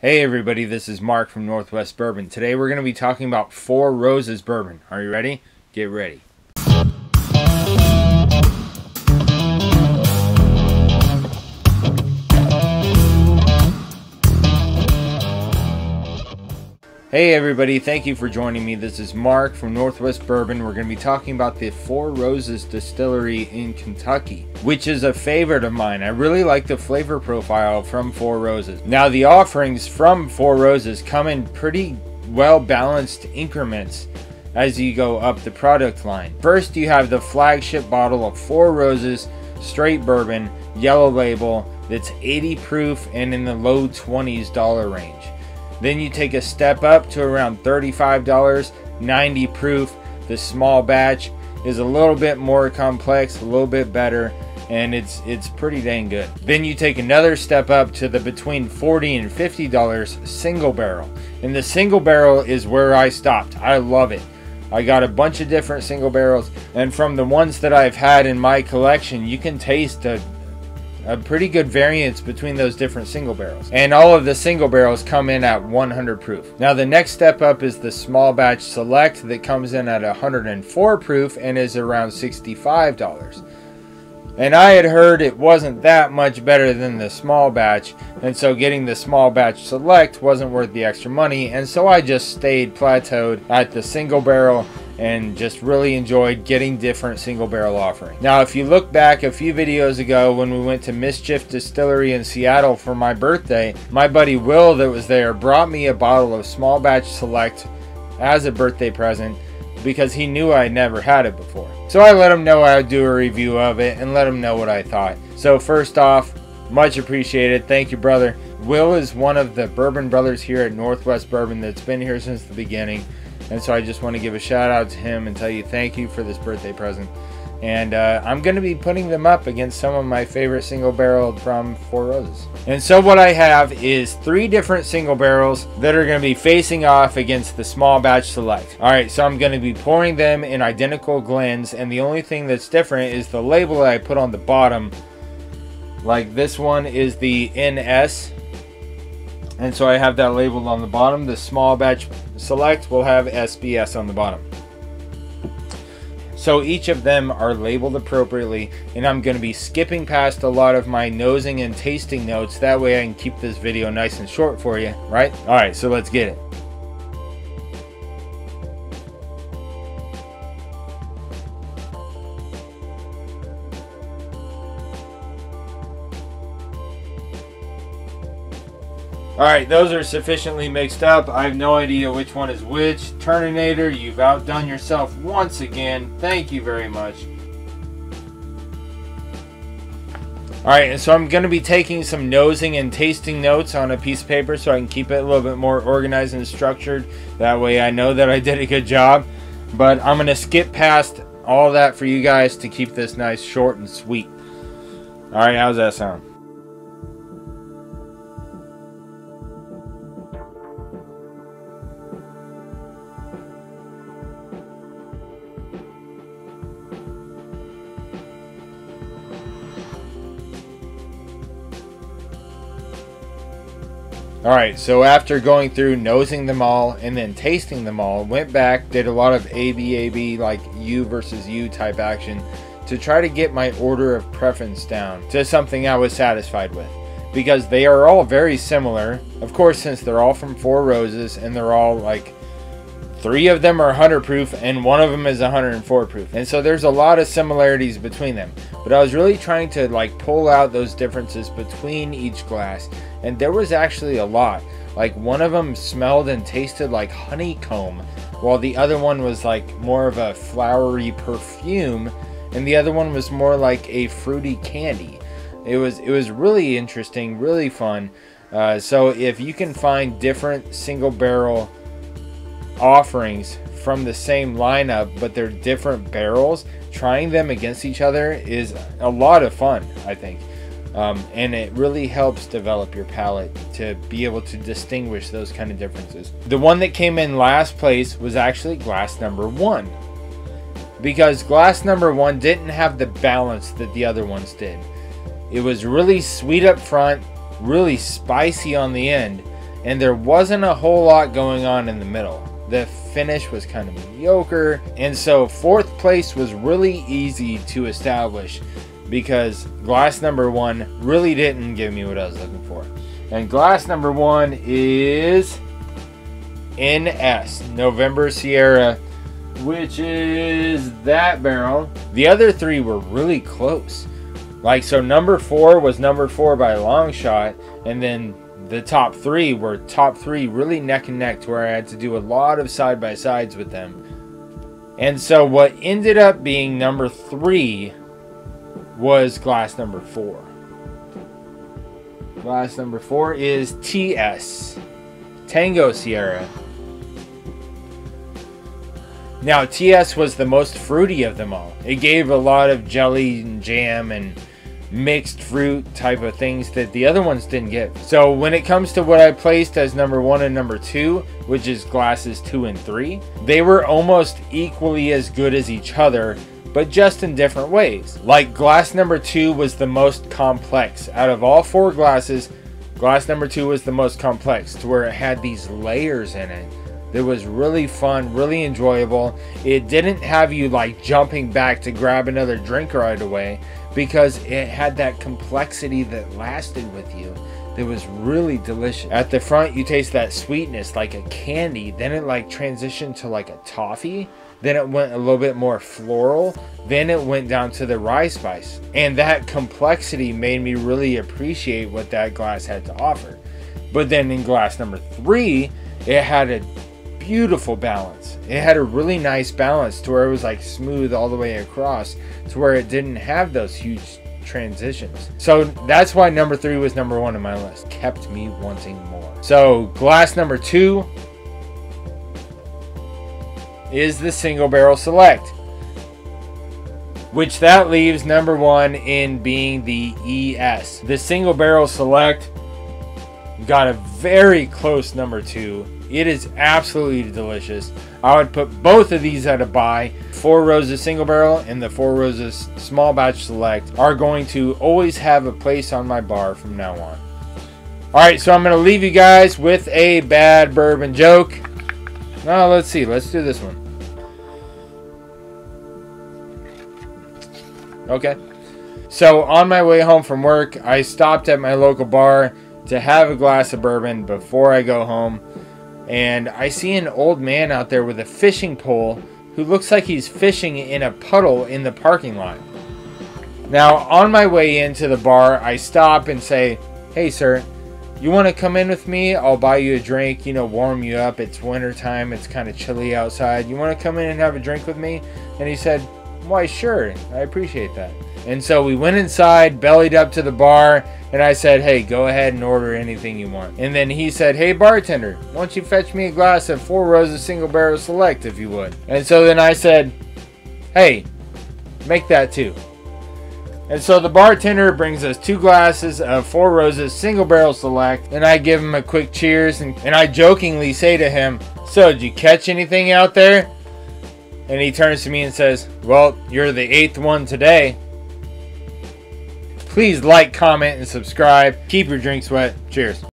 Hey everybody, this is Mark from Northwest Bourbon. Today we're going to be talking about Four Roses Bourbon. Are you ready? Get ready. Hey everybody, thank you for joining me. This is Mark from Northwest Bourbon. We're going to be talking about the Four Roses Distillery in Kentucky, which is a favorite of mine. I really like the flavor profile from Four Roses. Now the offerings from Four Roses come in pretty well balanced increments as you go up the product line. First you have the flagship bottle of Four Roses straight bourbon, yellow label, that's 80 proof and in the low $20s range. Then you take a step up to around $35, 90 proof. The small batch is a little bit more complex, a little bit better, and it's pretty dang good. Then you take another step up to the between $40 and $50 single barrel. And the single barrel is where I stopped. I love it. I got a bunch of different single barrels, and from the ones that I've had in my collection, you can taste a pretty good variance between those different single barrels, and all of the single barrels come in at 100 proof. Now the next step up is the small batch select that comes in at 104 proof and is around $65. And I had heard it wasn't that much better than the small batch, and so getting the small batch select wasn't worth the extra money, and so I just stayed plateaued at the single barrel and just really enjoyed getting different single barrel offerings. Now if you look back a few videos ago when we went to Mischief Distillery in Seattle for my birthday, my buddy Will that was there brought me a bottle of small batch select as a birthday present because he knew I never had it before. So I let him know I would do a review of it and let him know what I thought. So first off, much appreciated. Thank you, brother. Will is one of the bourbon brothers here at Northwest Bourbon that's been here since the beginning. And so I just want to give a shout out to him and tell you thank you for this birthday present. And I'm going to be putting them up against some of my favorite single barrel from Four Roses. And so what I have is 3 different single barrels that are going to be facing off against the small batch select. Alright, so I'm going to be pouring them in identical glens, and the only thing that's different is the label that I put on the bottom. Like this one is the NS, and so I have that labeled on the bottom. The small batch select will have SBS on the bottom. So each of them are labeled appropriately, and I'm going to be skipping past a lot of my nosing and tasting notes. That way I can keep this video nice and short for you, right? Alright, so let's get it. Alright, those are sufficiently mixed up. I have no idea which one is which. Turninator, you've outdone yourself once again. Thank you very much. Alright, and so I'm going to be taking some nosing and tasting notes on a piece of paper so I can keep it a little bit more organized and structured. That way I know that I did a good job. But I'm going to skip past all that for you guys to keep this nice, short, and sweet. Alright, how's that sound? Alright, so after going through nosing them all and then tasting them all, went back, did a lot of AB, like U versus U type action to try to get my order of preference down to something I was satisfied with. Because they are all very similar, of course, since they're all from Four Roses and they're all like 3 of them are 100 proof and 1 of them is 104 proof. And so there's a lot of similarities between them. But I was really trying to like pull out those differences between each glass. And there was actually a lot. Like one of them smelled and tasted like honeycomb, while the other one was like more of a flowery perfume, and the other one was more like a fruity candy. It was really interesting, really fun. So if you can find different single barrel offerings from the same lineup but they're different barrels, trying them against each other is a lot of fun, I think. And it really helps develop your palate to be able to distinguish those kind of differences. The one that came in last place was actually glass number 1, because glass number 1 didn't have the balance that the other ones did. It was really sweet up front, really spicy on the end, and there wasn't a whole lot going on in the middle. The finish was kind of mediocre, and so 4th place was really easy to establish because glass number 1 really didn't give me what I was looking for. And glass number 1 is NS, November Sierra, which is that barrel. The other 3 were really close. Like, so number 4 was number 4 by a long shot, and then the top 3 were top 3 really neck and neck, to where I had to do a lot of side-by-sides with them. And so what ended up being number 3 was glass number 4. Glass number 4 is TS, Tango Sierra. Now, TS was the most fruity of them all. It gave a lot of jelly and jam and mixed fruit type of things that the other ones didn't get. So when it comes to what I placed as number 1 and number 2, which is glasses 2 and 3, they were almost equally as good as each other, but just in different ways. Like, glass number 2 was the most complex. Out of all 4 glasses, glass number 2 was the most complex, to where it had these layers in it. It was really fun, really enjoyable. It didn't have you like jumping back to grab another drink right away, because it had that complexity that lasted with you. It was really delicious. At the front, you taste that sweetness like a candy. Then it like transitioned to like a toffee. Then it went a little bit more floral. Then it went down to the rye spice. And that complexity made me really appreciate what that glass had to offer. But then in glass number 3, it had a beautiful balance. It had a really nice balance to where it was like smooth all the way across, to where it didn't have those huge transitions. So that's why number 3 was number 1 on my list. Kept me wanting more. So glass number 2 is the Single Barrel Select, which that leaves number 1 in being the ES. The Single Barrel Select got a very close number 2. It is absolutely delicious. I would put both of these at a buy. Four Roses Single Barrel and the Four Roses Small Batch Select are going to always have a place on my bar from now on. Alright, so I'm going to leave you guys with a bad bourbon joke. Now, let's see. Let's do this one. Okay. So, on my way home from work, I stopped at my local bar to have a glass of bourbon before I go home. And I see an old man out there with a fishing pole who looks like he's fishing in a puddle in the parking lot. Now, on my way into the bar, I stop and say, "Hey, sir, you want to come in with me? I'll buy you a drink, you know, warm you up. It's winter time. It's kind of chilly outside. You want to come in and have a drink with me?" And he said, "Why, sure. I appreciate that." And so we went inside, bellied up to the bar, and I said, "Hey, go ahead and order anything you want." And then he said, "Hey, bartender, why don't you fetch me a glass of Four Roses Single Barrel Select, if you would?" And so then I said, "Hey, make that too." And so the bartender brings us 2 glasses of Four Roses Single Barrel Select, and I give him a quick cheers, and I jokingly say to him, "So, did you catch anything out there?" And he turns to me and says, "Well, you're the 8th one today." Please like, comment, and subscribe. Keep your drinks wet. Cheers.